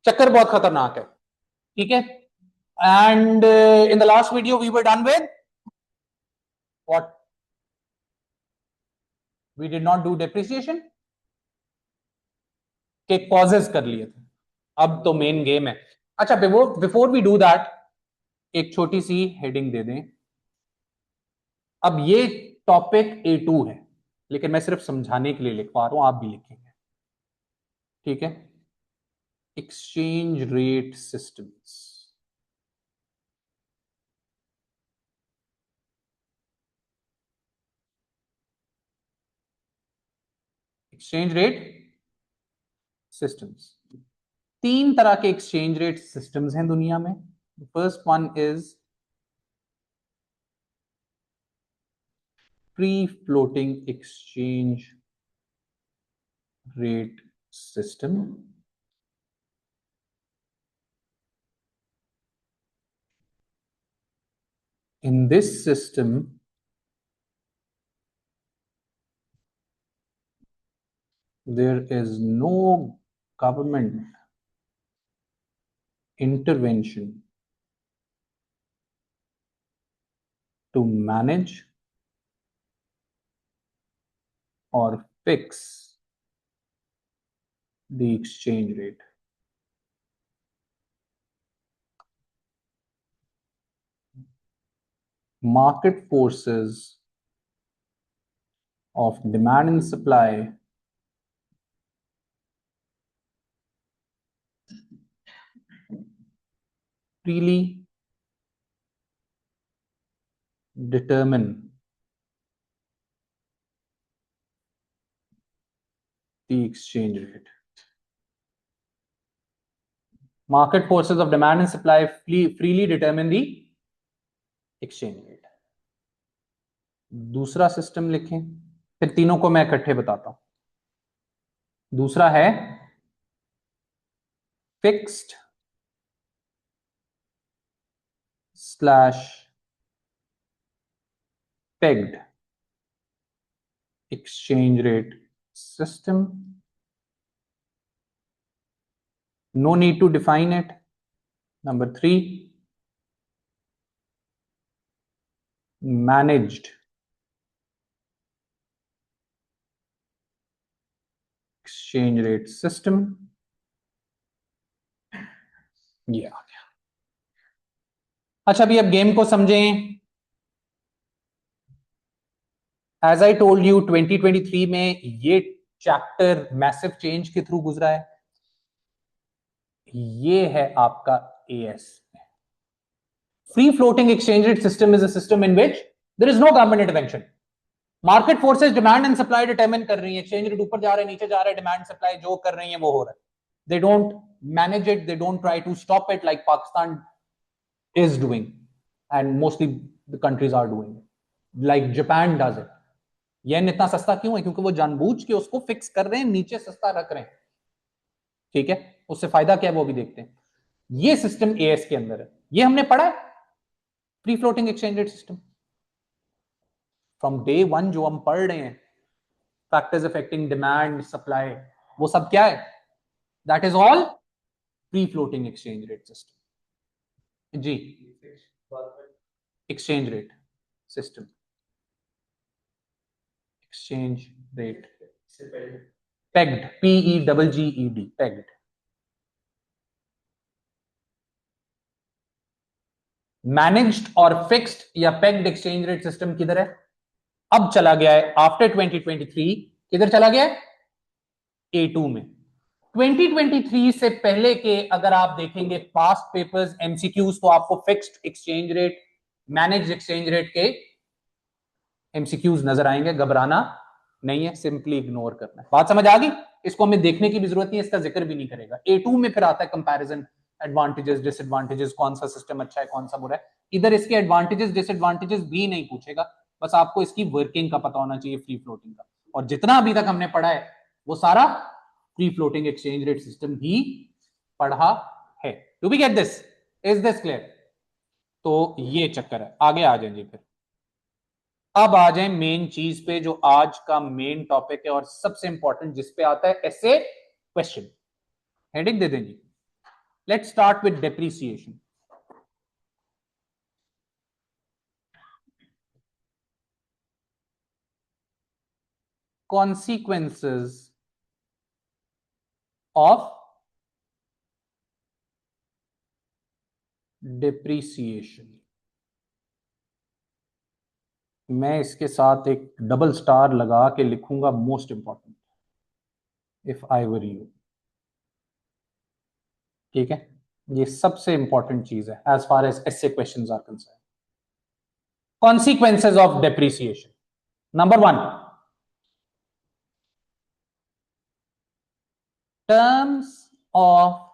चक्कर बहुत खतरनाक है, ठीक है। And in the last video we were done with what, we did not do depreciation के कॉजेज कर लिए थे। अब तो मेन गेम है। अच्छा, बिफोर वी डू दैट एक छोटी सी हेडिंग दे दें। अब ये टॉपिक A2 है, लेकिन मैं सिर्फ समझाने के लिए लिख पा रहा हूं, आप भी लिखेंगे, ठीक है। Exchange rate systems, exchange rate systems. तीन तरह के एक्सचेंज रेट सिस्टम्स हैं दुनिया में। First one is free floating exchange rate system. In this system, there is no government intervention to manage or fix the exchange rate. Market forces of demand and supply freely determine the exchange rate. Market forces of demand and supply freely determine the exchange rate. दूसरा system लिखें, फिर तीनों को मैं इकट्ठे बताता हूं। दूसरा है fixed slash pegged exchange rate system. No need to define it. Number 3, managed exchange rate system. ये आ गया। अच्छा, अभी अब गेम को समझें। एज आई टोल्ड यू 2023 में ये चैप्टर मैसिव चेंज के थ्रू गुजरा है। ये है आपका AS। Free floating exchange rate system is a system in which there is no government intervention. Market forces demand and supply determine कर रही है। एक्सचेंज रेट ऊपर जा रहा है, नीचे जा रहा है, डिमांड सप्लाई जो कर रही है वो हो रहा है। They don't manage it, they don't try to stop it like Pakistan is doing, and mostly the countries are doing it, like Japan does it. येन इतना सस्ता क्यों है? क्योंकि वो जानबूझ के उसको फिक्स कर रहे हैं, नीचे सस्ता रख रहे हैं, ठीक है। उससे फायदा क्या है वो भी देखते हैं। ये सिस्टम AS के अंदर है, ये हमने पढ़ा है, free floating exchange rate system. From day one जो हम पढ़ रहे हैं, फैक्टर्स अफेक्टिंग डिमांड सप्लाई, वो सब क्या है? That is all free floating exchange rate system जी। Exchange rate system, exchange rate pegged, PEGGED, pegged। Managed और फिक्स्ड या पेग्ड एक्सचेंज रेट सिस्टम किधर है? अब चला गया है आफ्टर 2023। किधर चला गया है? A2 में। 2023 से पहले के अगर आप देखेंगे पास्ट पेपर्स MCQs, तो आपको fixed exchange rate, managed exchange rate के MCQs नजर आएंगे। घबराना नहीं है, सिंपली इग्नोर करना है। बात समझ आ गई? इसको हमें देखने की भी जरूरत नहीं है, इसका जिक्र भी नहीं करेगा। A2 में फिर आता है कंपैरिजन, एडवांटेजेस डिसएडवांटेजेस, कौन सा सिस्टम अच्छा है कौन सा बुरा है। इधर इसके एडवांटेजेस डिसएडवांटेजेस भी नहीं पूछेगा, बस आपको इसकी वर्किंग का पता होना चाहिए, फ्री फ्लोटिंग का। और जितना अभी तक हमने पढ़ा है वो सारा free floating exchange rate system ही पढ़ा है। Do we get this? Is this clear? तो ये चक्कर है। आगे आ जाएंगे फिर। अब आ जाए मेन चीज पे, जो आज का मेन टॉपिक है और सबसे इंपॉर्टेंट, जिसपे आता है ऐसे क्वेश्चन। हेडिंग दे देंगे, Let's start with depreciation. Consequences of depreciation. मैं इसके साथ एक डबल स्टार लगा के लिखूंगा most important, if I were you. ठीक है, ये सबसे इंपॉर्टेंट चीज है as far as essay questions are concern. Consequences of depreciation. Number one, terms of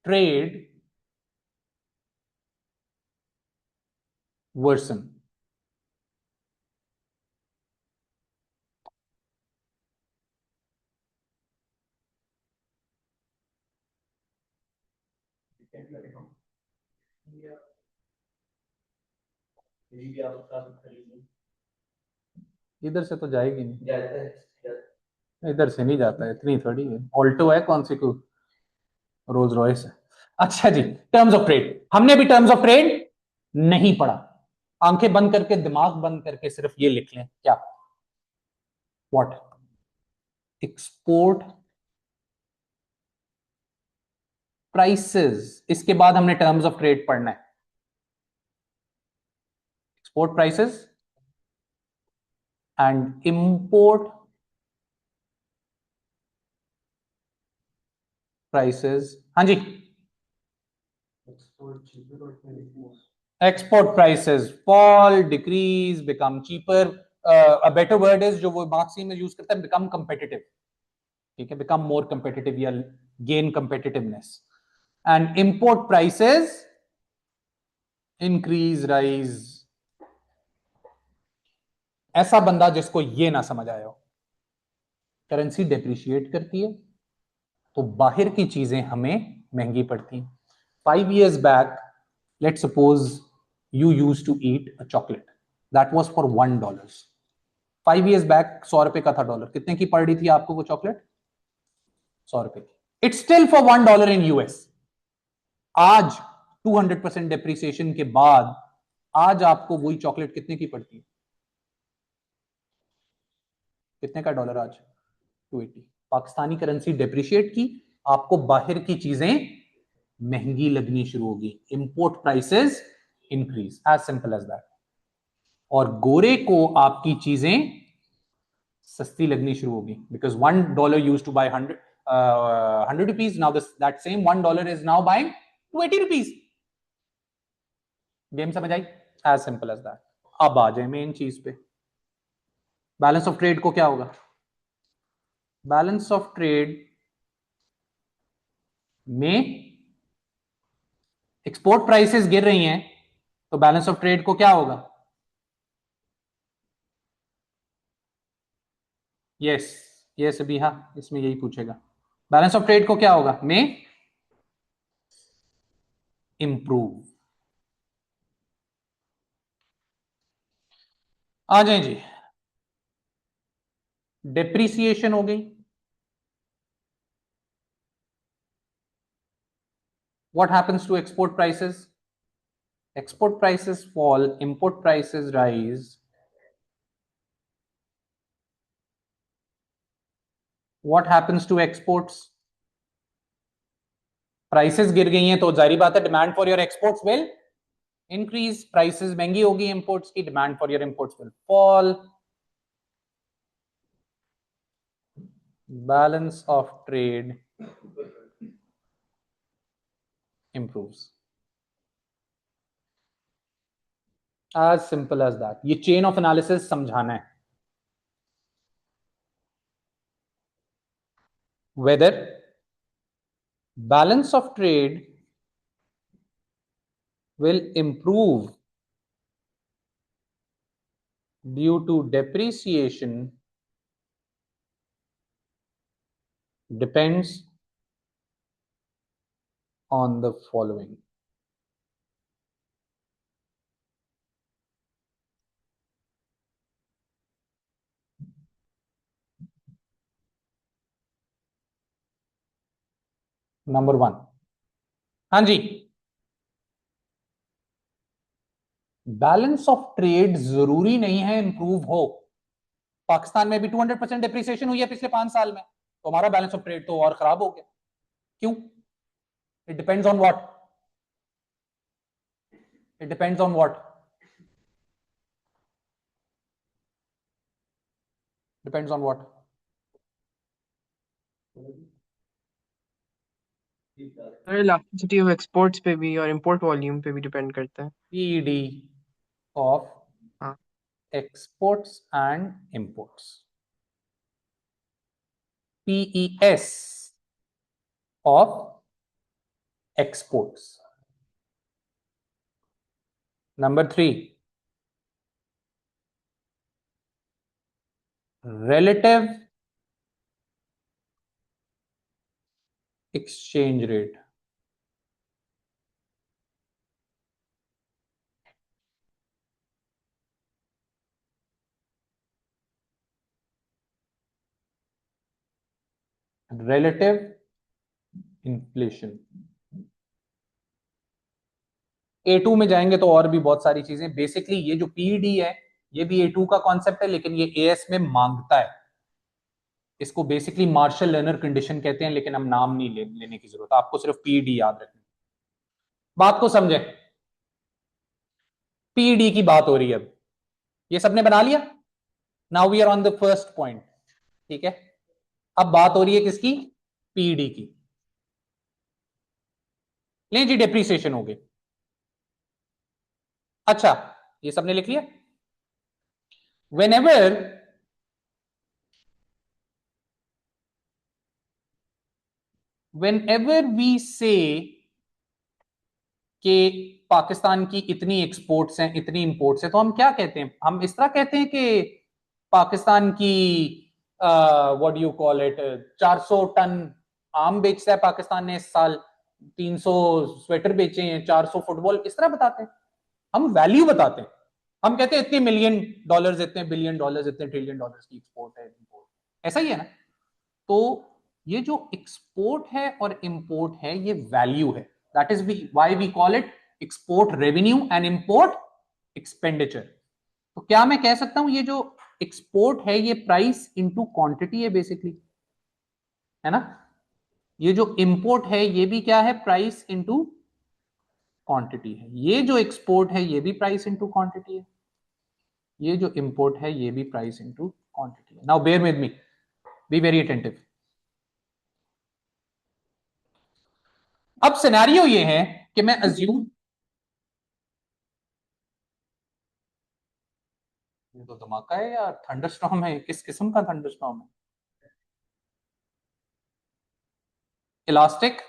trade version. इधर से तो जाएगी नहीं, इधर से नहीं जाता है, इतनी थोड़ी है। ऑल्टो है कौन सी को, रोज रॉयस है। अच्छा जी, टर्म्स ऑफ ट्रेड, हमने भी टर्म्स ऑफ ट्रेड नहीं पढ़ा। आंखें बंद करके, दिमाग बंद करके सिर्फ ये लिख लें, क्या? व्हाट? Export prices. इसके बाद हमने टर्म्स ऑफ ट्रेड पढ़ना है। Export prices and import prices. हाँ जी, export prices fall, decrease, become cheaper. A better word is, जो वो मार्क्सिंग में यूज करता है, बिकम कंपेटिटिव। ठीक है, बिकम मोर कंपेटिटिव या gain competitiveness. And import prices increase, rise. ऐसा बंदा जिसको ये ना समझ आया हो, करेंसी डेप्रिशिएट करती है तो बाहर की चीजें हमें महंगी पड़ती हैं। 5 years back, let's suppose you used to eat a chocolate that was for $1. 5 years back 100 रुपए का था डॉलर। कितने की पड़ रही थी आपको वो चॉकलेट? 100 रुपए की। It's still for $1 in US. आज 200% डेप्रिसिएशन के बाद आज आपको वही चॉकलेट कितने की पड़ती है? कितने का डॉलर आज? 280। पाकिस्तानी करेंसी डेप्रिशिएट की, आपको बाहर की चीजें महंगी लगनी शुरू होगी। Import prices increase, as simple as that. और गोरे को आपकी चीजें सस्ती लगनी शुरू होगी, because $1 used to buy 100 rupees, now that same $1 is now buying 280 rupees. Game समझ आई? As simple as that. अब आ जाए मेन चीज पे, बैलेंस ऑफ ट्रेड को क्या होगा? बैलेंस ऑफ ट्रेड में एक्सपोर्ट प्राइसेस गिर रही हैं तो बैलेंस ऑफ ट्रेड को क्या होगा? यस, यस अभी, हाँ इसमें यही पूछेगा। बैलेंस ऑफ ट्रेड को क्या होगा? में इंप्रूव। आ जाए जी, डेप्रीसिएशन हो गई। What happens to export prices? Export prices fall, import prices rise. What happens to exports? Prices गिर गई हैं तो जाहिर बात है demand for your exports will increase. Prices महंगी होगी imports की, demand for your imports will fall. Balance of trade improves. As simple as that. ये chain of analysis समझाना है। Whether balance of trade will improve due to depreciation depends on the following. Number 1। हाँ जी, balance of trade जरूरी नहीं है improve हो। पाकिस्तान में भी 200% डिप्रिसिएशन हुई है पिछले 5 साल में, तो हमारा बैलेंस ऑफ ट्रेड तो और खराब हो गया। क्यों? It depends on what? It depends on what? Depends on what? Elasticity of exports पे भी और इंपोर्ट वॉल्यूम पे भी डिपेंड करता है। पीडी ऑफ हाँ। exports and imports, PES of exports. Number 3, relative exchange rate. Relative inflation. A2 में जाएंगे तो और भी बहुत सारी चीजें। बेसिकली ये जो पीडी है ये भी A2 का कॉन्सेप्ट है, लेकिन ये एएस में मांगता है। इसको बेसिकली मार्शल लर्नर कंडीशन कहते हैं, लेकिन हम नाम नहीं लेने की जरूरत, आपको सिर्फ पीडी याद रखना। बात को समझे, पीडी की बात हो रही है अब। ये सबने बना लिया। Now we are on the first point. ठीक है, अब बात हो रही है किसकी? पीडी की। लें जी, डेप्रीसिएशन हो गई। अच्छा, ये सबने लिख लिया। whenever whenever we say कि पाकिस्तान की इतनी एक्सपोर्ट्स हैं, इतनी इंपोर्ट्स हैं, तो हम क्या कहते हैं? हम इस तरह कहते हैं कि पाकिस्तान की what do you call it, 400 ton आम बेचता है पाकिस्तान ने इस साल, 300 स्वेटर बेचे हैं, 400 फुटबॉल, इस तरह बताते हैं। हम वैल्यू बताते हैं। हम कहते हैं इतने मिलियन डॉलर्स, इतने बिलियन डॉलर्स, इतने ट्रिलियन डॉलर्स की एक्सपोर्ट है, इंपोर्ट। ऐसा ही है ना? तो ये जो एक्सपोर्ट है और इंपोर्ट है ये वैल्यू है। That is why we call it export revenue and import expenditure. तो क्या मैं कह सकता हूं ये जो एक्सपोर्ट है ये प्राइस इंटू क्वांटिटी है बेसिकली, है ना? ये जो इंपोर्ट है ये भी क्या है? प्राइस इंटू क्वांटिटी है। ये जो एक्सपोर्ट है ये भी प्राइस इंटू क्वांटिटी है। ये जो इंपोर्ट है ये भी प्राइस इंटू क्वांटिटी है। Now bear with me, be very attentive. अब सिनेरियो ये है कि मैं अज्यूम, ये तो धमाका है या थंडरस्टॉर्म है? किस किस्म का थंडरस्टॉर्म है? Elastic,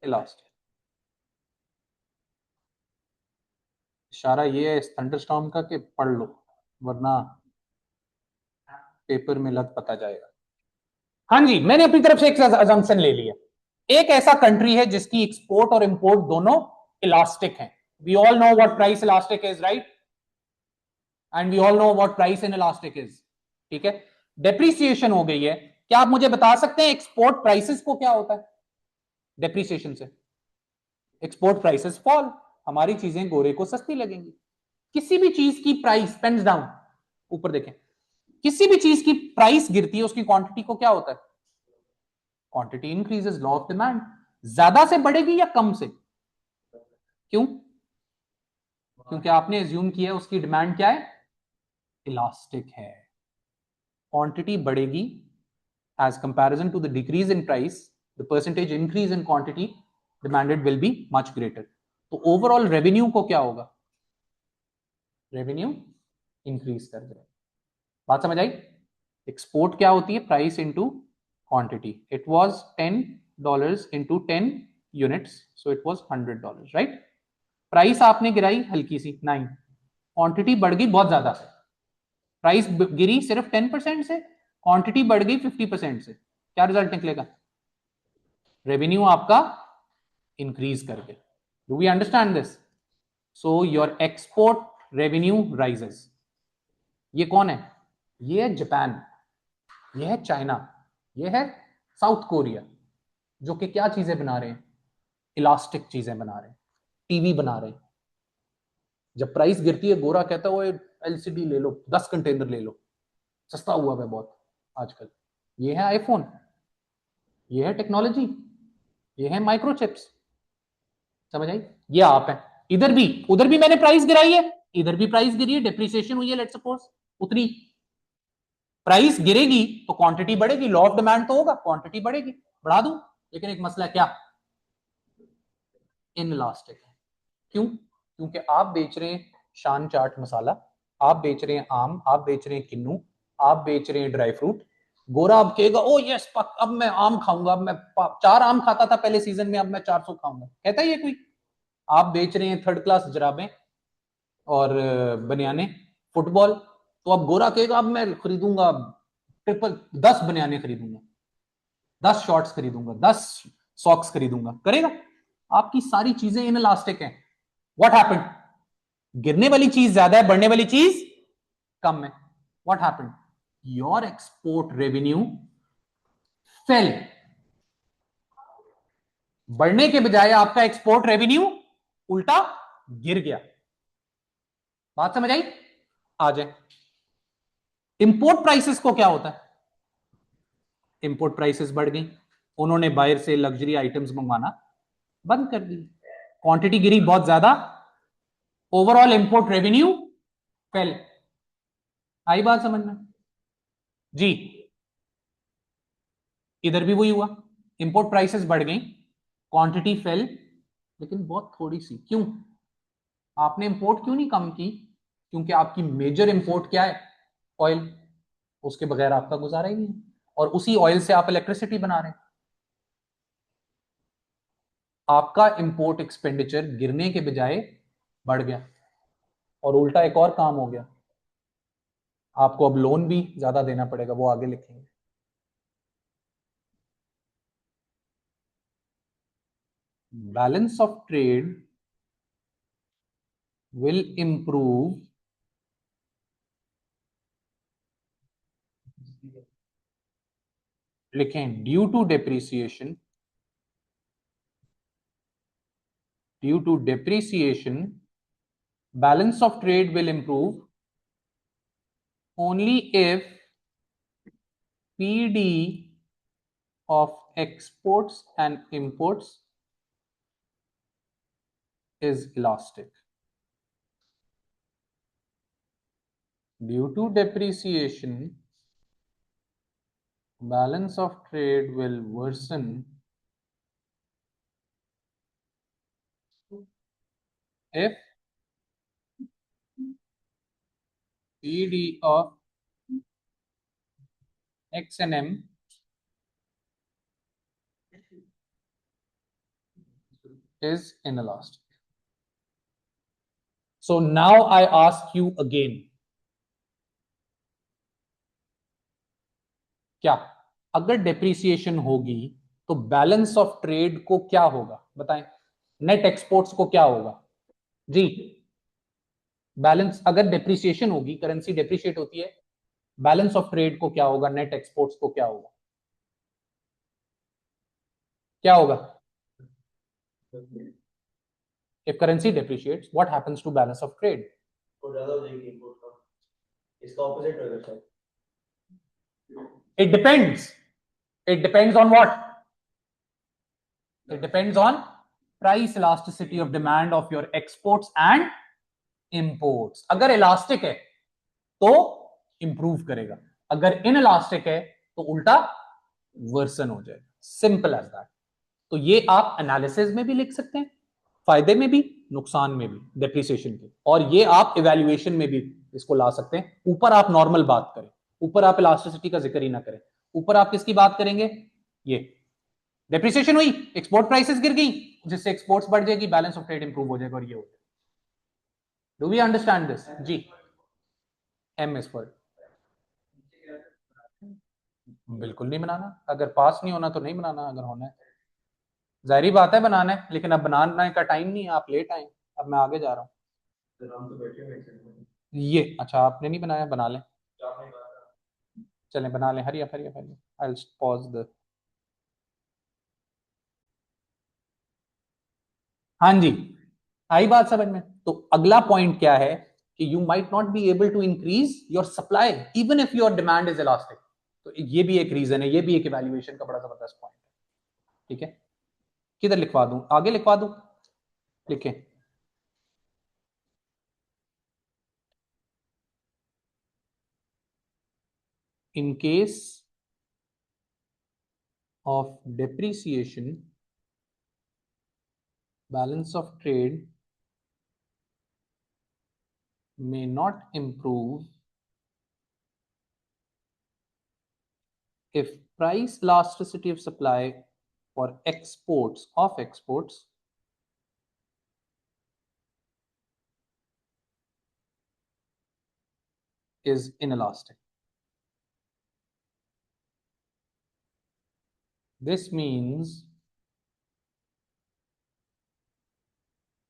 elastic. इशारा ये है इस थंडरस्टॉर्म का कि पढ़ लो, वरना पेपर में लग पता जाएगा। हाँ जी, मैंने अपनी तरफ से एक अजम्पशन ले लिया। एक ऐसा कंट्री है जिसकी एक्सपोर्ट और इंपोर्ट दोनों इलास्टिक हैं। We all know what price elastic is, right? And we all know what price inelastic is. ठीक है, डेप्रीसिएशन हो गई है। क्या आप मुझे बता सकते हैं एक्सपोर्ट प्राइसेस को क्या होता है डेप्रीसिएशन से? एक्सपोर्ट प्राइसेस फॉल, हमारी चीजें गोरे को सस्ती लगेंगी। किसी भी चीज की प्राइस पेंस डाउन, ऊपर देखें, किसी भी चीज की प्राइस गिरती है उसकी क्वांटिटी को क्या होता है? Quantity increases, law of demand. ज्यादा से बढ़ेगी या कम से? क्यों? क्योंकि आपने एज्यूम किया उसकी डिमांड क्या है? इलास्टिक है। क्वांटिटी बढ़ेगी as comparison to the decrease in price, the percentage increase in quantity demanded will be much greater. तो ओवरऑल रेवेन्यू को क्या होगा? रेवेन्यू इंक्रीज कर जाए। बात समझ आई? एक्सपोर्ट क्या होती है? Price into quantity. It was $10 into 10 units, so it was $100, right? Price आपने गिराई हल्की सी 9, क्वांटिटी बढ़ गई बहुत ज्यादा से। प्राइस गिरी सिर्फ 10% से, क्वांटिटी बढ़ गई 50% से, क्या रिजल्ट निकलेगा? रेवेन्यू आपका इंक्रीज करके। Do we understand this? So your export revenue rises. ये कौन है? ये है जापान, ये है चाइना, ये है साउथ कोरिया, जो कि क्या चीजें बना रहे हैं, इलास्टिक चीजें बना रहे हैं, टीवी बना रहे हैं। जब प्राइस गिरती है, गोरा कहता है वो एलसीडी ले लो, 10 कंटेनर ले लो, सस्ता हुआ है बहुत आजकल। ये है आईफोन, ये है टेक्नोलॉजी, ये है माइक्रोचिप्स। समझ आई? ये आप है। इधर भी, उधर भी मैंने प्राइस गिराई है, इधर भी प्राइस गिरी है, डिप्रिसिएशन हुई है, लेट्स सपोज उतनी। प्राइस गिरेगी तो क्वांटिटी बढ़ेगी, लॉ ऑफ डिमांड तो होगा, क्वांटिटी बढ़ेगी, बढ़ा दूं। लेकिन एक मसला क्या, इनलास्टिक है। क्यों? क्योंकि आप बेच रहे हैं शान चाट मसाला, आप बेच रहे हैं आम, आप बेच रहे हैं किन्नू, आप बेच रहे हैं ड्राई फ्रूट। गोरा अब कहेगा ओ यस पक, अब मैं आम खाऊंगा, अब मैं 4 आम खाता था पहले सीजन में, अब मैं 400 खाऊंगा, कहता है ये कोई? आप बेच रहे हैं थर्ड क्लास जराबें और बनियाने, फुटबॉल, तो अब गोरा कहेगा अब मैं खरीदूंगा ट्रिपल 10 बनियाने खरीदूंगा, 10 शॉर्ट्स खरीदूंगा, 10 सॉक्स खरीदूंगा, करेगा? आपकी सारी चीजें इनलास्टिक हैं। What happened? गिरने वाली चीज ज्यादा है, बढ़ने वाली चीज कम है। What happened? Your export revenue fail. बढ़ने के बजाय आपका एक्सपोर्ट रेवेन्यू उल्टा गिर गया। बात समझ आई? आ जाए। इंपोर्ट प्राइसेस को क्या होता है? इंपोर्ट प्राइसेस बढ़ गई, उन्होंने बाहर से लग्जरी आइटम्स मंगवाना बंद कर दी, क्वांटिटी गिरी बहुत ज्यादा, ओवरऑल इंपोर्ट रेवेन्यू फेल। आई बात समझ में? जी, इधर भी वही हुआ, इंपोर्ट प्राइसेस बढ़ गई, क्वांटिटी फेल, लेकिन बहुत थोड़ी सी। क्यों? आपने इंपोर्ट क्यों नहीं कम की? क्योंकि आपकी मेजर इंपोर्ट क्या है? ऑयल। उसके बगैर आपका गुजारा ही नहीं है, और उसी ऑयल से आप इलेक्ट्रिसिटी बना रहे हैं। आपका इंपोर्ट एक्सपेंडिचर गिरने के बजाय बढ़ गया, और उल्टा एक और काम हो गया, आपको अब लोन भी ज्यादा देना पड़ेगा, वो आगे लिखेंगे। Balance of trade will improve लिखें due to depreciation, due to depreciation balance of trade will improve only if PD of exports and imports is elastic. Due to depreciation, balance of trade will worsen if PD of X&M is inelastic. So now I ask you again, क्या अगर depreciation होगी तो balance of trade को क्या होगा? बताएं। Net exports को क्या होगा? जी, बैलेंस अगर डेप्रिसिएशन होगी, करेंसी डेप्रिशिएट होती है, बैलेंस ऑफ ट्रेड को क्या होगा? नेट एक्सपोर्ट्स को क्या होगा? क्या होगा? If currency depreciates what happens to balance of trade? तो ज्यादा हो जाएगी इंपोर्ट का, इसका ऑपोजिट होगा शायद। It depends, it depends on what? It depends on price elasticity of demand of your exports and imports. अगर इलास्टिक है तो इंप्रूव करेगा, अगर इन इलास्टिक है तो उल्टा वर्सन हो जाएगा। Simple as that. तो ये आप एनालिसिस में भी लिख सकते हैं, फायदे में भी नुकसान में भी डेप्रिसिएशन के, और ये आप इवैल्यूएशन में भी इसको ला सकते हैं। ऊपर आप नॉर्मल बात करें, ऊपर आप इलास्टिसिटी का जिक्र ही ना करें, ऊपर आप किसकी बात करेंगे? ये डेप्रिसिएशन हुई, एक्सपोर्ट प्राइसेस गिर गई, जिससे एक्सपोर्ट्स बढ़ जाएगी, बैलेंस ऑफ ट्रेड इंप्रूव हो जाएगा, और ये हो जाएगा। Do we understand this? जी, एम इज फॉर बिल्कुल नहीं बनाना, अगर पास नहीं होना तो नहीं बनाना, अगर होना है जाहिर बात है बनाना है, लेकिन अब बनाने का टाइम नहीं है, आप लेट आए, अब मैं आगे जा रहा हूँ। हम तो बैठे हुए हैं। ये अच्छा आपने नहीं बनाया, बना लें, चलें बना लें। Hurry up, hurry up, Hari. I will pause the हाँ जी, आई बात समझ में? तो अगला पॉइंट क्या है कि you might not be able to increase your supply even if your demand is elastic. तो ये भी एक रीजन है, ये भी एक इवैल्यूएशन का बड़ा जबरदस्त पॉइंट है। ठीक है, किधर लिखवा दूं, आगे लिखवा दूं? लिखें। In case of depreciation balance of trade may not improve if price elasticity of supply for exports is inelastic. This means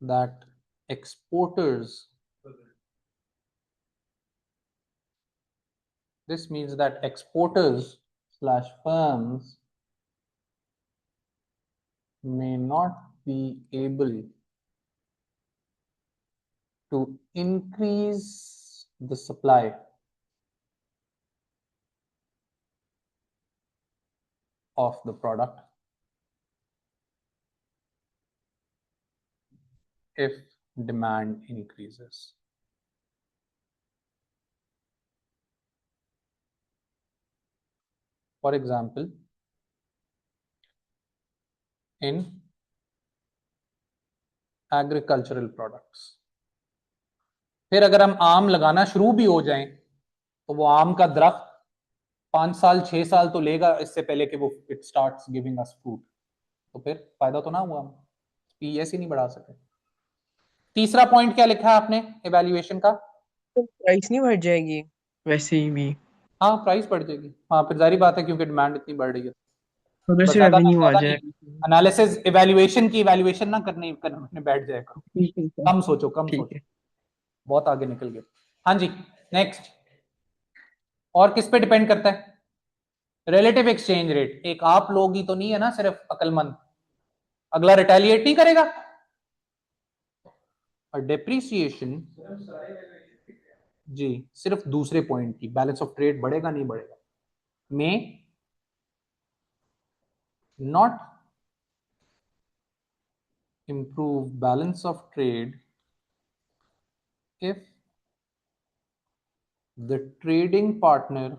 that exporters slash firms may not be able to increase the supply of the product if demand increases. For example, in agricultural products, फिर अगर हम आम लगाना शुरू भी हो जाएं तो वो आम का दरख्त 5 साल 6 साल तो लेगा इससे पहले कि वो it starts giving us fruit. तो फिर फायदा तो ना हुआ, हम पीएस ही नहीं बढ़ा सके। तीसरा पॉइंट क्या लिखा है आपने इवैल्यूएशन का? तो प्राइस नहीं बढ़ जाएगी वैसे ही भी? हाँ, प्राइस बढ़ जाएगी। हाँ, फिर जारी बात है क्योंकि डिमांड इतनी बढ़ रही है। तो उधर बस से ज्यादा रेवेन्यू आ ज्यादा नहीं, जाएगा। एनालिसिस इवैल्यूएशन की इवैल्यूएशन ना करने बैठ जाएगा। ठीक है सर, कम सोचो, कम ठीक सोचो, है। बहुत आगे निकल गए। हाँ जी, नेक्स्ट। और किस पे डिपेंड करता है? Relative exchange rate. एक आप लोग ही तो नहीं है ना सिर्फ अकलमंद, अगला रिटेलिएट नहीं करेगा। और डेप्रीसिएशन जी सिर्फ दूसरे पॉइंट की, बैलेंस ऑफ ट्रेड बढ़ेगा नहीं बढ़ेगा, में not improve balance of trade if the trading partner,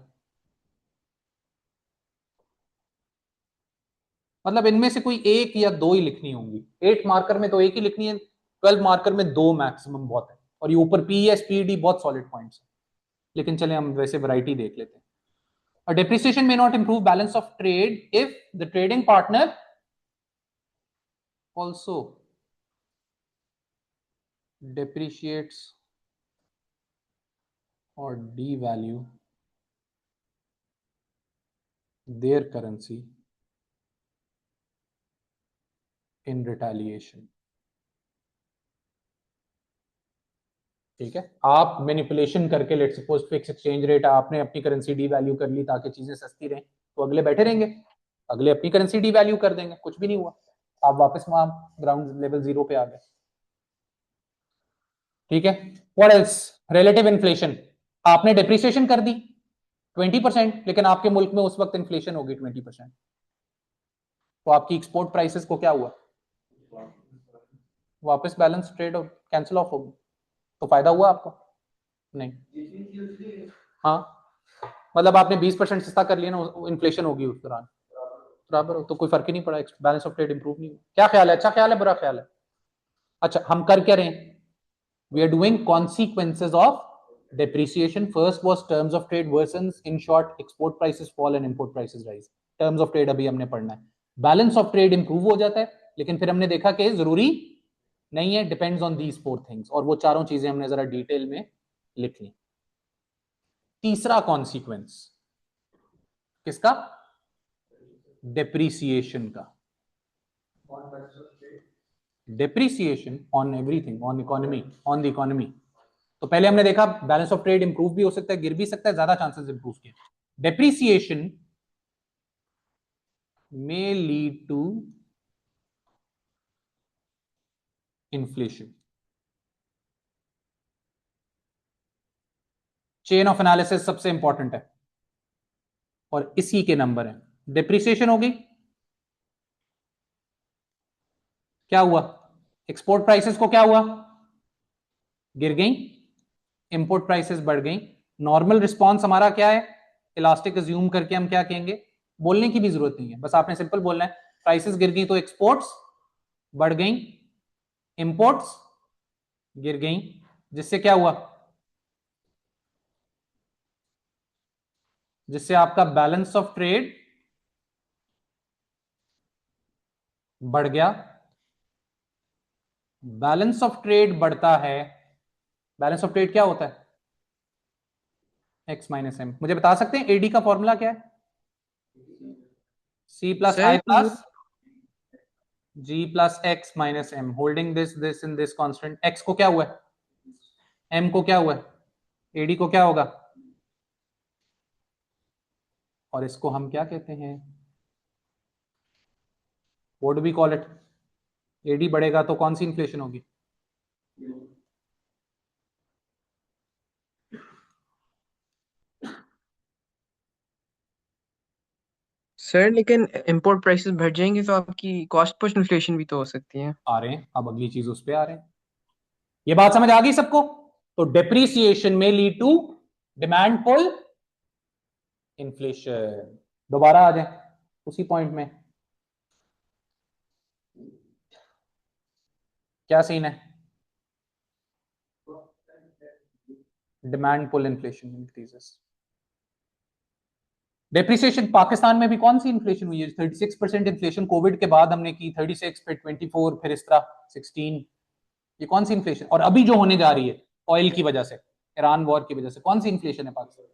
मतलब इनमें से कोई एक या दो ही लिखनी होंगी। 8 मार्कर में तो एक ही लिखनी है, 12 मार्कर में दो मैक्सिमम बहुत है। और ये ऊपर पीएस पीडी बहुत सॉलिड पॉइंट्स है, लेकिन चले हम वैसे वैरायटी देख लेते हैं। A depreciation may not improve balance of trade if the trading partner also depreciates or devalue their currency in retaliation। ठीक है, आप मैनिपुलेशन करके, let suppose fix exchange rate, आपने अपनी करेंसी डी वैल्यू कर ली ताकि चीजें सस्ती रहें, तो अगले बैठे रहेंगे, अगले अपनी करेंसी डी वैल्यू कर देंगे, कुछ भी नहीं हुआ, आप वापस वहां ग्राउंड लेवल 0 पे आ गए। ठीक है, व्हाट एल्स? Relative inflation. आपने डिप्रिसिएशन कर दी 20%, लेकिन आपके मुल्क में उस वक्त इन्फ्लेशन होगी 20%, तो आपकी एक्सपोर्ट प्राइसेस को क्या हुआ? वापस बैलेंस ट्रेड कैंसिल ऑफ होगी, तो फायदा हुआ आपको? नहीं। हाँ, मतलब आपने 20% सस्ता कर लिया ना, इन्फ्लेशन होगी उस दौरान, बराबर हो, तो कोई फर्क ही नहीं पड़ा, बैलेंस ऑफ ट्रेड इंप्रूव नहीं हुआ। क्या ख्याल है, अच्छा ख्याल है, बुरा ख्याल है? अच्छा, हम कर क्या रहे हैं? We are doing consequences of depreciation. First was terms of trade worsens, in short export prices fall and import prices rise। terms of trade अभी हमने पढ़ना है। बैलेंस ऑफ ट्रेड इंप्रूव हो जाता है, लेकिन फिर हमने देखा कि जरूरी नहीं है, डिपेंड्स ऑन दीज 4 थिंग्स, और वो चारों चीजें हमने जरा डिटेल में लिख ली। तीसरा कॉन्सिक्वेंस किसका? डेप्रीसिएशन का। Depreciation on everything, on economy, on the economy. तो पहले हमने देखा बैलेंस ऑफ ट्रेड इंप्रूव भी हो सकता है, गिर भी सकता है, ज्यादा चांसेस इंप्रूव के। Depreciation may lead to inflation. Chain of analysis सबसे इंपॉर्टेंट है और इसी के नंबर है। डिप्रिसिएशन होगी, क्या हुआ? एक्सपोर्ट प्राइसेस को क्या हुआ? गिर गई, इंपोर्ट प्राइसेस बढ़ गई। नॉर्मल रिस्पॉन्स हमारा क्या है? इलास्टिक अज्यूम करके हम क्या कहेंगे? बोलने की भी जरूरत नहीं है, बस आपने सिंपल बोलना है प्राइसेस गिर गई तो एक्सपोर्ट्स बढ़ गई, इंपोर्ट्स गिर गई, जिससे क्या हुआ? जिससे आपका बैलेंस ऑफ ट्रेड बढ़ गया। बैलेंस ऑफ ट्रेड बढ़ता है। बैलेंस ऑफ ट्रेड क्या होता है? X minus M. मुझे बता सकते हैं एडी का फॉर्मूला क्या है? C plus Sir, I plus G plus X minus M, holding this in this constant. X को क्या हुआ है? एम को क्या हुआ है? एडी को क्या होगा? और इसको हम क्या कहते हैं? What do we call it? AD बढ़ेगा तो कौन सी इन्फ्लेशन होगी? सर लेकिन इंपोर्ट प्राइसेस बढ़ जाएंगे तो आपकी कॉस्ट पुश इन्फ्लेशन भी तो हो सकती है। आ रहे हैं, अब अगली चीज उस पर आ रहे हैं। ये बात समझ आ गई सबको? तो डेप्रीसिएशन में lead to demand pull inflation. दोबारा आ जाए उसी पॉइंट में, क्या सीन है? Demand pull inflation increases. Depreciation Pakistan में भी कौन सी इन्फ्लेशन हुई है? 36% इन्फ्लेशन कोविड के बाद हमने की, 36 पे 24, फिर इस तरह 16। ये कौन सी इन्फ्लेशन? और अभी जो होने जा रही है ऑयल की वजह से, ईरान वॉर की वजह से, कौन सी इन्फ्लेशन है पाकिस्तान?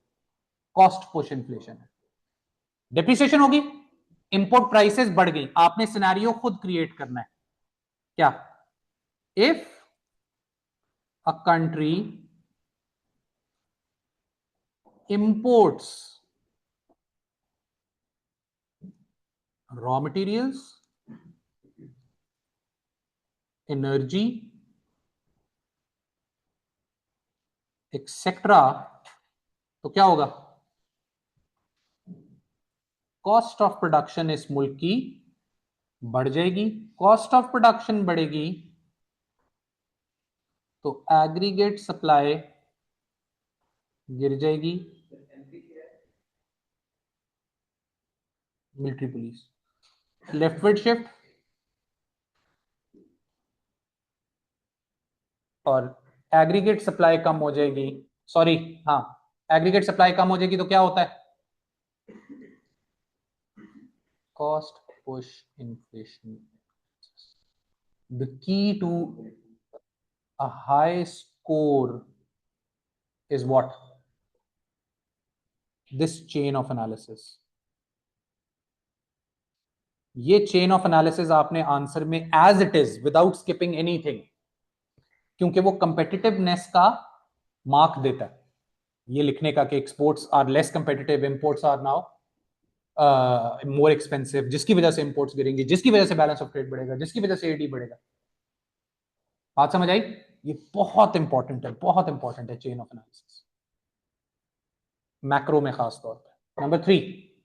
कॉस्ट पुश इन्फ्लेशन है। डेप्रिसिएशन होगी, इंपोर्ट प्राइसेस बढ़ गई, आपने सिनेरियो खुद क्रिएट करना है। क्या? If a country imports raw materials, energy etcetera, तो क्या होगा? कॉस्ट ऑफ प्रोडक्शन इस मुल्क की बढ़ जाएगी। कॉस्ट ऑफ प्रोडक्शन बढ़ेगी तो एग्रीगेट सप्लाई गिर जाएगी। मिलिट्री पुलिस लेफ्टवर्ड शिफ्ट, और एग्रीगेट सप्लाई कम हो जाएगी। सॉरी, हाँ, एग्रीगेट सप्लाई कम हो जाएगी तो क्या होता है? Cost push inflation. The key to a high score is what? This chain of analysis. ये चेन ऑफ एनालिसिस आपने आंसर में as it is without skipping anything, क्योंकि वो कंपेटिटिवनेस का मार्क देता है ये लिखने का कि exports are less competitive, imports are now more expensive, जिसकी वजह से इंपोर्ट्स गिरेंगे, जिसकी वजह से बैलेंस ऑफ ट्रेड बढ़ेगा, जिसकी वजह से एडी बढ़ेगा। बात समझ आई? ये बहुत इंपॉर्टेंट है, बहुत इंपॉर्टेंट है चेन ऑफ एनालिसिस, मैक्रो में खास तौर पर। नंबर 3,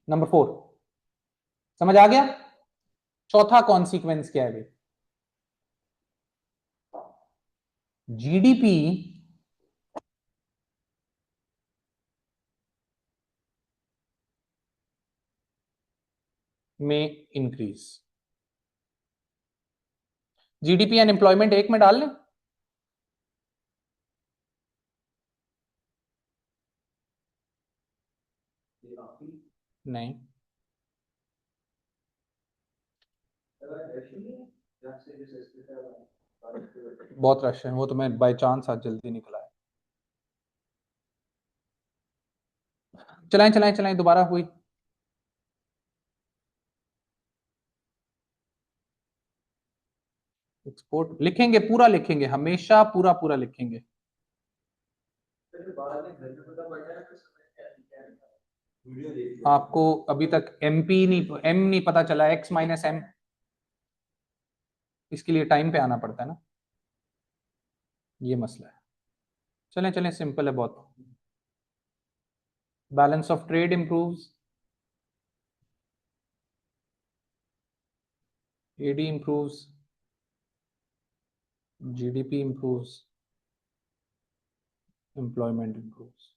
नंबर 4 समझ आ गया? चौथा कॉन्सिक्वेंस क्या है? जीडीपी में इंक्रीज। जीडीपी एंड एम्प्लॉयमेंट एक में डाल लें? नहीं, बहुत रश है, वो तो मैं बाय चांस आज जल्दी निकला है। चलाएं चलाएं चलाएं, दोबारा हुई। एक्सपोर्ट लिखेंगे, पूरा लिखेंगे, हमेशा पूरा पूरा लिखेंगे। आपको अभी तक एमपी नहीं, एम नहीं पता चला, एक्स माइनस एम, इसके लिए टाइम पे आना पड़ता है ना। ये मसला है। चलें चलें, सिंपल है बहुत। Balance of trade improves, AD improves, GDP improves, employment improves.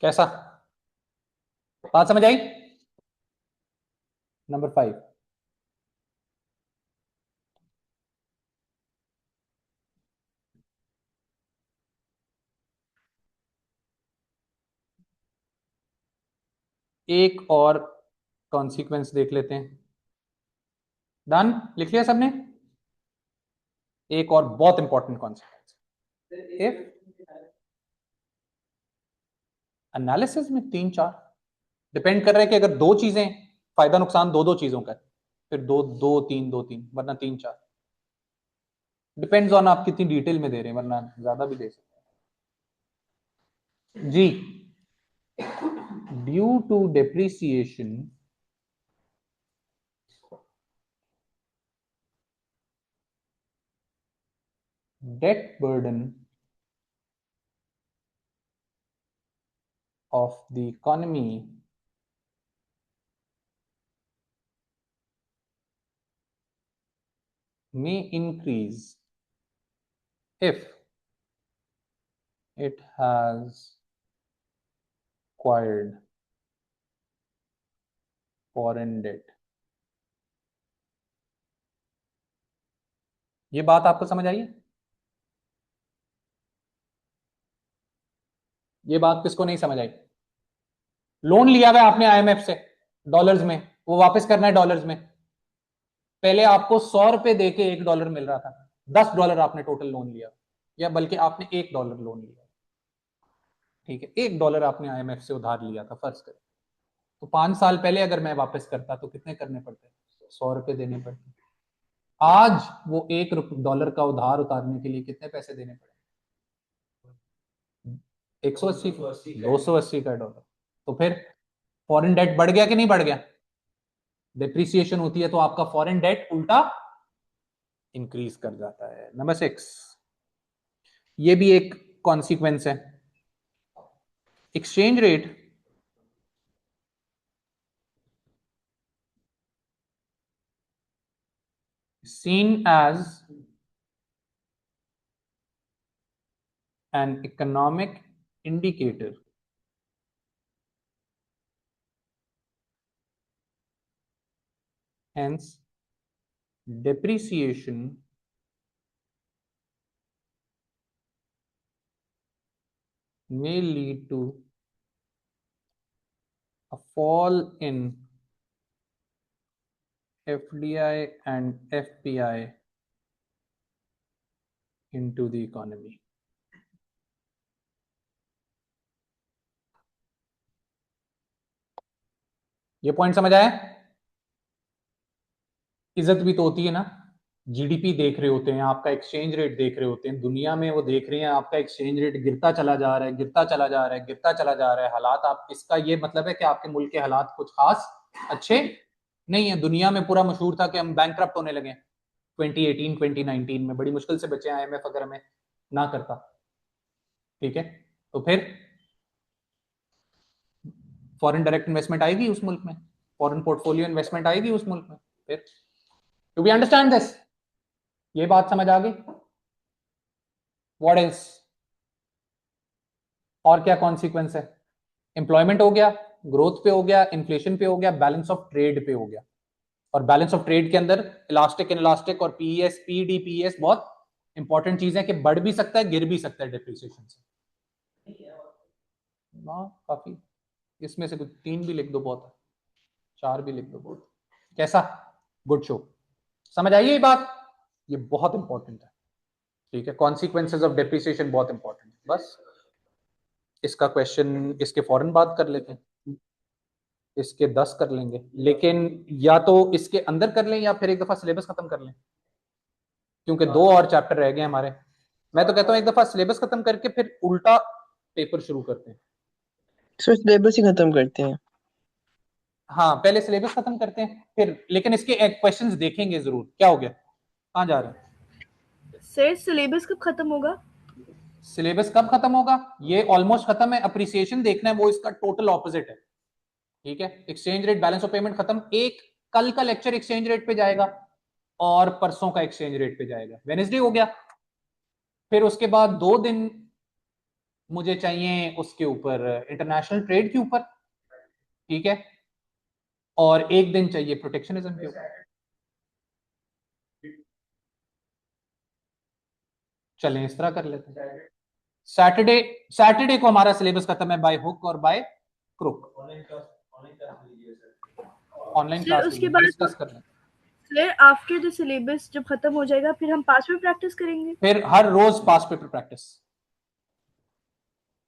कैसा, बात समझ आई? नंबर 5, एक और कॉन्सिक्वेंस देख लेते हैं। डन, लिख लिया सबने? एक और बहुत इंपॉर्टेंट कॉन्सिक्वेंस। इफ एनालिसिस में 3-4 डिपेंड कर रहा है कि अगर दो चीजें, फायदा नुकसान दो दो चीजों का है, फिर दो दो तीन, दो तीन, वरना 3-4। डिपेंड्स ऑन आप कितनी डिटेल में दे रहे हैं, वरना ज्यादा भी दे सकते हैं जी। Due to depreciation debt burden of the economy may increase if it has acquired foreign debt। ये बात आपको समझ आई है? ये बात किसको नहीं समझ आई? लोन लिया हुआ आपने आईएमएफ से डॉलर्स में, वो वापस करना है डॉलर्स में। पहले आपको 100 रुपए दे के $1 मिल रहा था, $10 आपने टोटल लोन लिया, या बल्कि आपने $1 लोन लिया, ठीक है? $1 आपने आईएमएफ से उधार लिया था, फर्ज करें। तो 5 साल पहले अगर मैं वापस करता तो कितने करने पड़ते? 100 रुपए देने पड़ते। आज वो $1 का उधार उतारने के लिए कितने पैसे देने पड़े? 180, 280 का डॉलर। तो फिर फॉरेन डेट बढ़ गया कि नहीं बढ़ गया? डिप्रिसिएशन होती है तो आपका फॉरेन डेट उल्टा इंक्रीज कर जाता है। नंबर 6, ये भी एक कॉन्सिक्वेंस है। Exchange rate seen as an economic indicator, hence depreciation may lead to a fall in FDI and FPI into the economy। ये पॉइंट समझ आया? इज्जत भी तो होती है ना। जीडीपी देख रहे होते हैं, आपका एक्सचेंज रेट देख रहे होते हैं, दुनिया में वो देख रहे हैं आपका एक्सचेंज रेट गिरता चला जा रहा है, गिरता चला जा रहा है, गिरता चला जा रहा है। हालात आप, इसका ये मतलब है कि आपके मुल्क के हालात कुछ खास अच्छे नहीं है। दुनिया में पूरा मशहूर था कि हम बैंकक्रप्ट होने लगे 2018 2019 में, बड़ी मुश्किल से बचे आईएमएफ अगर हमें ना करता, ठीक है? तो फिर फॉरेन डायरेक्ट इन्वेस्टमेंट आएगी उस मुल्क में, फॉरेन पोर्टफोलियो इन्वेस्टमेंट आएगी उस मुल्क में। फिर डू वी अंडरस्टैंड दिस? ये बात समझ आ गई? What else? और क्या कॉन्सिक्वेंस है? एम्प्लॉयमेंट हो गया, ग्रोथ पे हो गया, इन्फ्लेशन पे हो गया, बैलेंस ऑफ ट्रेड पे हो गया। और बैलेंस ऑफ ट्रेड के अंदर इलास्टिक इनलास्टिक और पीएस पीडीपीएस बहुत इंपॉर्टेंट चीज है कि बढ़ भी सकता है, गिर भी सकता है डिप्रिसिएशन से। हाँ काफी, इसमें से कुछ 3 भी लिख दो बहुत है, 4 भी लिख दो बहुत। कैसा? Good show. समझ आई ये बात? ये बहुत इंपॉर्टेंट है, ठीक है? कॉन्सिक्वेंसेज ऑफ डेप्रिसिएशन बहुत इंपॉर्टेंट है। बस इसका क्वेश्चन, इसके फौरन बात कर लेते हैं, इसके 10 कर लेंगे, लेकिन या तो इसके अंदर कर लें या फिर एक दफा सिलेबस खत्म कर लें, क्योंकि 2 और चैप्टर रह गए हमारे। मैं तो कहता हूं एक दफा सिलेबस खत्म करके फिर उल्टा पेपर शुरू करते हैं। सर सिलेबस ही खत्म करते हैं। हाँ पहले सिलेबस खत्म करते हैं फिर, लेकिन इसके क्वेश्चंस देखेंगे जरूर। क्या हो गया, कहाँ जा रहे हैं? सर सिलेबस कब खत्म होगा? सिलेबस कब खत्म होगा, ये ऑलमोस्ट खत्म है। अप्रिसिएशन देखना है, वो इसका टोटल ऑपोजिट है। ठीक है, exchange rate balance of payment खत्म। एक कल का लेक्चर एक्सचेंज रेट पे जाएगा और परसों का एक्सचेंज रेट पे जाएगा। वेडनेसडे हो गया, फिर उसके बाद 2 दिन मुझे चाहिए उसके ऊपर, इंटरनेशनल ट्रेड के ऊपर। ठीक है, और 1 दिन चाहिए प्रोटेक्शनिज्म के ऊपर। चलें इस तरह कर लेते हैं। सैटरडे सैटरडे को हमारा सिलेबस खत्म है बाय हुक और by crook. Online sir class उसके बाद डिस्कस कर लें। सर आफ्टर द सिलेबस जब खत्म हो जाएगा फिर हम पास में प्रैक्टिस करेंगे। फिर हर रोज पास पेपर प्रैक्टिस।